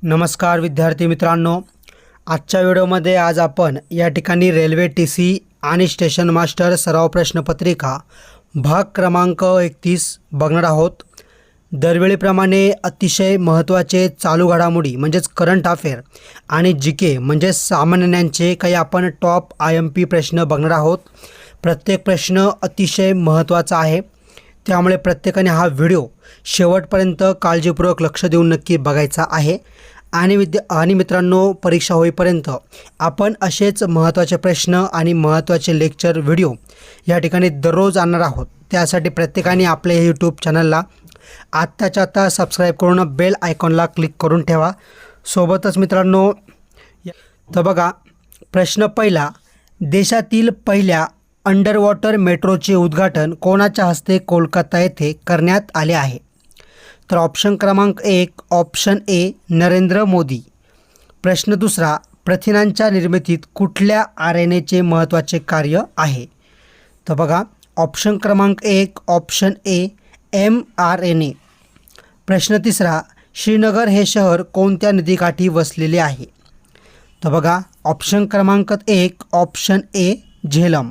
नमस्कार विद्यार्थी मित्रांनो, आजच्या व्हिडिओमध्ये आज आपण या ठिकाणी रेल्वे टीसी आणि स्टेशन मास्टर सराव प्रश्नपत्रिका भाग क्रमांक 31 बघणार आहोत। दरवेळीप्रमाणे अतिशय महत्त्वाचे चालू घडामोडी म्हणजेच करंट अफेअर आणि जीके म्हणजे सामान्य ज्ञानचे काही आपण टॉप IMP प्रश्न बघणार आहोत। प्रत्येक प्रश्न अतिशय महत्त्वाचा आहे, त्यामुळे प्रत्येकाने हा व्हिडिओ शेवटपर्यंत काळजीपूर्वक लक्ष देऊन नक्की बघायचा आहे। आणि मित्रांनो, परीक्षा होईपर्यंत आपण असेच महत्त्वाचे प्रश्न आणि महत्त्वाचे लेक्चर व्हिडिओ या ठिकाणी दररोज आणणार आहोत। त्यासाठी प्रत्येकाने आपल्या यूट्यूब चॅनलला आत्ताच्या आत्ता सबस्क्राईब करून बेल आयकॉनला क्लिक करून ठेवा। सोबतच मित्रांनो, तर बघा प्रश्न पहिला, देशातील पहिल्या अंडर वॉटर मेट्रोचे उद्घाटन कोणाच्या हस्ते कोलकाता येथे करण्यात आले आहे? तर ऑप्शन क्रमांक 1 ऑप्शन ए नरेंद्र मोदी। प्रश्न दुसरा, प्रथिनांच्या निर्मितीत कुठल्या RNAचे महत्त्वाचे कार्य आहे? तर बघा ऑप्शन क्रमांक 1 ऑप्शन ए mRNA। प्रश्न तिसरा, श्रीनगर हे शहर कोणत्या नदीकाठी वसलेले आहे? तर बघा ऑप्शन क्रमांक 1 ऑप्शन ए झेलम।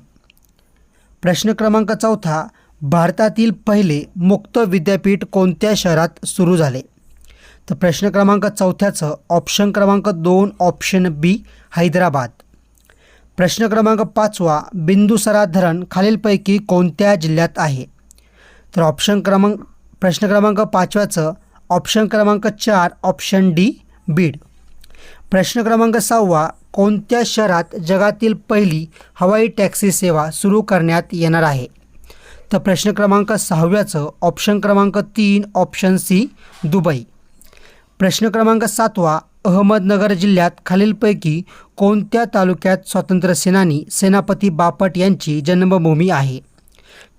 प्रश्न क्रमांक चौथा, भारतातील पहिले मुक्त विद्यापीठ कोणत्या शहरात सुरू झाले? तर प्रश्न क्रमांक चौथ्याचं ऑप्शन क्रमांक 2 ऑप्शन बी हैदराबाद। प्रश्न क्रमांक 5वा, बिंदुसरा धरण खालीलपैकी कोणत्या जिल्ह्यात आहे? तर प्रश्न क्रमांक 5व्याचं ऑप्शन क्रमांक 4 ऑप्शन डी बीड। प्रश्न क्रमांक 6वा, कोणत्या शहरात जगातील पहिली हवाई टॅक्सी सेवा सुरू करण्यात येणार आहे? तर प्रश्न क्रमांक 6व्याचं ऑप्शन क्रमांक 3 ऑप्शन सी दुबई। प्रश्न क्रमांक 7वा, अहमदनगर जिल्ह्यात खालीलपैकी कोणत्या तालुक्यात स्वातंत्र्य सेनानी सेनापती बापट यांची जन्मभूमी आहे?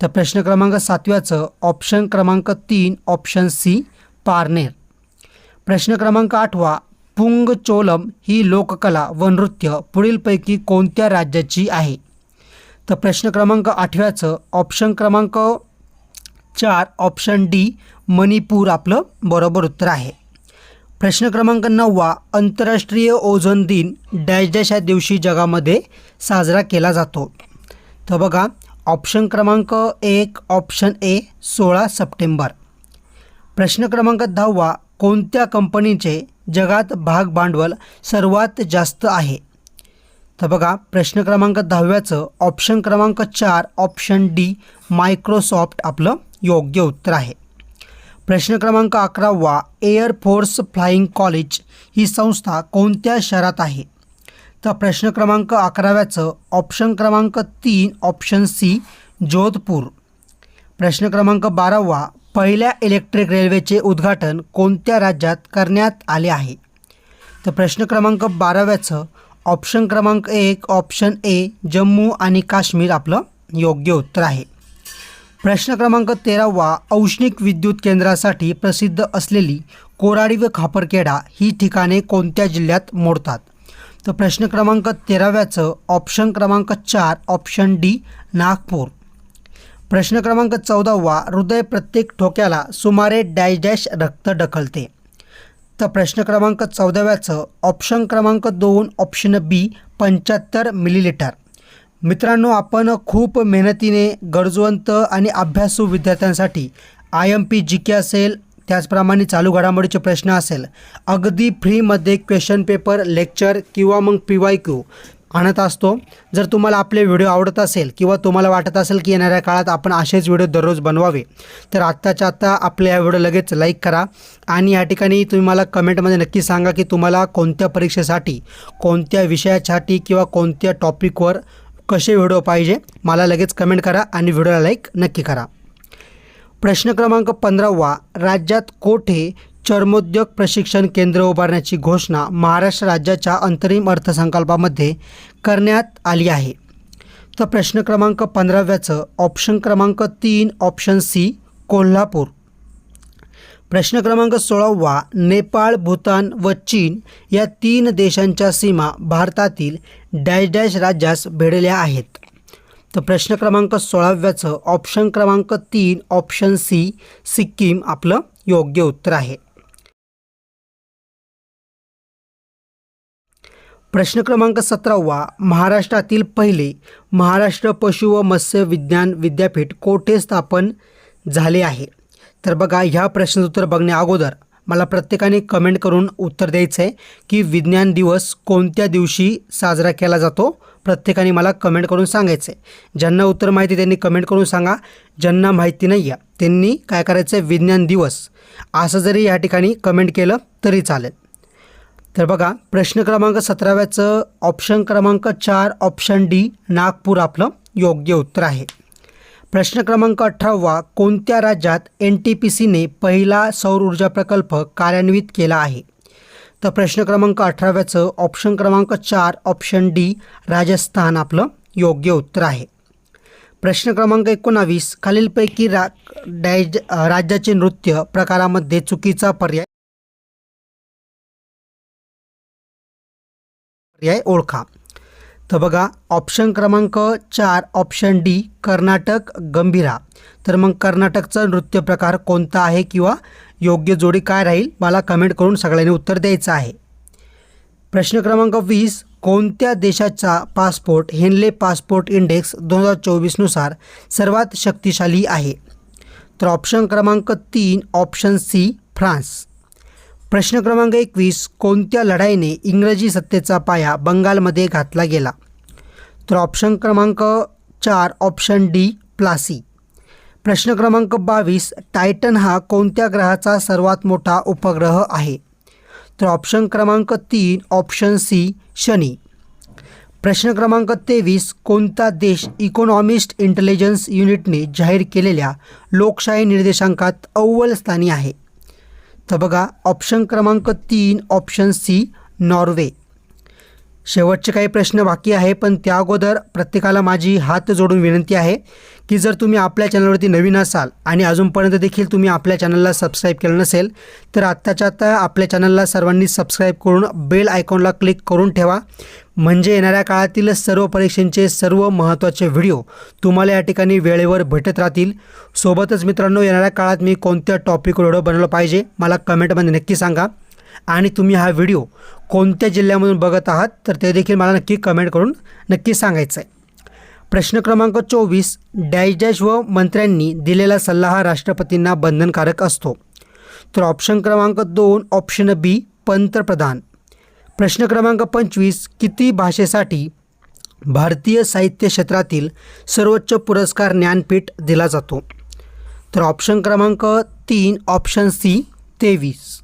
तर प्रश्न क्रमांक 7व्याचं ऑप्शन क्रमांक 3 ऑप्शन सी पारनेर। प्रश्न क्रमांक 8वा, पुंग चोलम ही लोककला व नृत्य पुढीलपैकी कोणत्या राज्याची आहे? तर प्रश्न क्रमांक 8व्याचं ऑप्शन क्रमांक 4 ऑप्शन डी मणिपूर आपलं बरोबर उत्तर आहे। प्रश्न क्रमांक 9वा, आंतरराष्ट्रीय ओझोन दिन डॅश डॅश या दिवशी जगामध्ये साजरा केला जातो? तर बघा ऑप्शन क्रमांक 1 ऑप्शन ए 16 सप्टेंबर। प्रश्न क्रमांक 10वा, कोणत्या कंपनीचे जगात भाग भांडवल सर्वात जास्त आहे? तर बघा प्रश्न क्रमांक 10व्याचं ऑप्शन क्रमांक 4 ऑप्शन डी मायक्रोसॉफ्ट आपलं योग्य उत्तर आहे। प्रश्न क्रमांक 11वा, एअर फोर्स फ्लाइंग कॉलेज ही संस्था कोणत्या शहरात आहे? तर प्रश्न क्रमांक 11व्याचं ऑप्शन क्रमांक 3 ऑप्शन सी जोधपूर। प्रश्न क्रमांक 12वा, पहिल्या इलेक्ट्रिक रेल्वेचे उद्घाटन कोणत्या राज्यात करण्यात आले आहे? तर प्रश्न क्रमांक 12व्याचं ऑप्शन क्रमांक 1 ऑप्शन ए जम्मू आणि काश्मीर आपलं योग्य उत्तर आहे। प्रश्न क्रमांक 13वा, औष्णिक विद्युत केंद्रासाठी प्रसिद्ध असलेली कोराडी व खापरखेडा ही ठिकाणे कोणत्या जिल्ह्यात मोडतात? तर प्रश्न क्रमांक 13व्याचं ऑप्शन क्रमांक 4 ऑप्शन डी नागपूर। प्रश्न क्रमांक 14वा, हृदय प्रत्येक ठोक्याला सुमारे डॅश डॅश रक्त ढकलते? तर प्रश्न क्रमांक 14व्याचं ऑप्शन क्रमांक 2 ऑप्शन बी 75 मिलीलिटर। मित्रांनो, आपण खूप मेहनतीने गरजवंत आणि अभ्यासू विद्यार्थ्यांसाठी IMP GK असेल, त्याचप्रमाणे चालू घडामोडीचे प्रश्न असेल, अगदी फ्रीमध्ये क्वेश्चन पेपर लेक्चर किंवा मग PYQ आणत असतो। जर तुम्हाला आपले व्हिडिओ आवडत असेल किंवा तुम्हाला वाटत असेल की येणाऱ्या काळात आपण असेच व्हिडिओ दररोज बनवावे, तर आत्ताच्या आत्ता आपल्या या व्हिडिओ लगेच लाईक करा। आणि या ठिकाणी तुम्ही मला कमेंटमध्ये नक्की सांगा की तुम्हाला कोणत्या परीक्षेसाठी, कोणत्या विषयासाठी किंवा कोणत्या टॉपिकवर कसे व्हिडिओ पाहिजे, मला लगेच कमेंट करा आणि व्हिडिओला लाईक नक्की करा। प्रश्न क्रमांक 15वा, राज्यात कोठे चर्मोद्योग प्रशिक्षण केंद्र उभारण्याची घोषणा महाराष्ट्र राज्याच्या अंतरिम अर्थसंकल्पामध्ये करण्यात आली आहे? तर प्रश्न क्रमांक 15व्याचं ऑप्शन क्रमांक 3 ऑप्शन सी कोल्हापूर। प्रश्न क्रमांक 16वा, नेपाळ, भूतान व चीन या 3 देशांच्या सीमा भारतातील डॅश डॅश राज्यास भिडल्या आहेत? तर प्रश्न क्रमांक 16व्याचं ऑप्शन क्रमांक 3 ऑप्शन सी सिक्कीम आपलं योग्य उत्तर आहे। प्रश्न क्रमांक 17वा, महाराष्ट्रातील पहिले महाराष्ट्र पशु व मत्स्य विज्ञान विद्यापीठ कोठे स्थापन झाले आहे? तर बघा, ह्या प्रश्नाचं उत्तर बघण्या अगोदर मला प्रत्येकाने कमेंट करून उत्तर द्यायचं आहे की विज्ञान दिवस कोणत्या दिवशी साजरा केला जातो. प्रत्येकाने मला कमेंट करून सांगायचं आहे. ज्यांना उत्तर माहिती आहे त्यांनी कमेंट करून सांगा. ज्यांना माहिती नाही आहे त्यांनी काय करायचं आहे, विज्ञान दिवस असं जरी या ठिकाणी कमेंट केलं तरी चालेल. तर बघा, प्रश्न क्रमांक 17व्याचं ऑप्शन क्रमांक 4 ऑप्शन डी नागपूर आपलं योग्य उत्तर आहे. प्रश्न क्रमांक 18वा, कोणत्या राज्यात NTPCने पहिला सौर ऊर्जा प्रकल्प कार्यान्वित केला आहे? तर प्रश्न क्रमांक 18व्याचं ऑप्शन क्रमांक 4 ऑप्शन डी राजस्थान आपलं योग्य उत्तर आहे. प्रश्न क्रमांक 19, खालीलपैकी राज्याचे नृत्य प्रकारामध्ये चुकीचा पर्याय ओळखा. तर बघा, ऑप्शन क्रमांक 4 ऑप्शन डी कर्नाटक गंभीरा. तर मग कर्नाटकचा नृत्य प्रकार कोणता आहे किंवा योग्य जोडी काय राहील, मला कमेंट करून सगळ्यांनी उत्तर द्यायचं आहे. प्रश्न क्रमांक 20, कोणत्या देशाचा पासपोर्ट हेनले पासपोर्ट इंडेक्स 2024नुसार सर्वात शक्तिशाली आहे? तर ऑप्शन क्रमांक 3 ऑप्शन सी फ्रान्स. प्रश्न क्रमांक 21, कोणत्या लढाईने इंग्रजी सत्तेचा पाया बंगालमध्ये घातला गेला? तर ऑप्शन क्रमांक 4 ऑप्शन डी प्लासी. प्रश्न क्रमांक 22, टायटन हा कोणत्या ग्रहाचा सर्वात मोठा उपग्रह आहे? तर ऑप्शन क्रमांक 3 ऑप्शन सी शनी. प्रश्न क्रमांक 23, कोणता देश इकॉनॉमिस्ट इंटेलिजन्स युनिटने जाहीर केलेल्या लोकशाही निर्देशांकात अव्वल स्थानी आहे? तर बघा, ऑप्शन क्रमांक 3 ऑप्शन सी नॉर्वे. शेवटचे काही प्रश्न बाकी आहे, पण त्या अगोदर प्रत्येकाला माझी हात जोडून विनंती आहे की जर तुम्ही आपल्या चॅनलवरती नवीन असाल आणि अजूनपर्यंत देखील तुम्ही आपल्या चॅनलला सबस्क्राईब केलं नसेल तर आत्ताच्या आत्ता आपल्या चॅनलला सर्वांनी सबस्क्राईब करून बेल आयकॉनला क्लिक करून ठेवा. म्हणजे येणाऱ्या काळातील सर्व परीक्षांचे सर्व महत्त्वाचे व्हिडिओ तुम्हाला या ठिकाणी वेळेवर भेटत राहतील. सोबतच मित्रांनो, येणाऱ्या काळात मी कोणत्या टॉपिकवर व्हिडिओ बनवलं पाहिजे मला कमेंटमध्ये नक्की सांगा. आणि तुम्ही हा व्हिडिओ कोणत्या जिल्ह्यामधून बघत आहात तर ते देखील मला नक्की कमेंट करून नक्की सांगायचं आहे. प्रश्न क्रमांक 24, डॅश व मंत्र्यांनी दिलेला सल्ला हा राष्ट्रपतींना बंधनकारक असतो? तर ऑप्शन क्रमांक 2 ऑप्शन बी पंतप्रधान. प्रश्न क्रमांक 25, किती भाषेसाठी भारतीय साहित्य क्षेत्रातील सर्वोच्च पुरस्कार ज्ञानपीठ दिला जातो? तर ऑप्शन क्रमांक 3 ऑप्शन सी 23.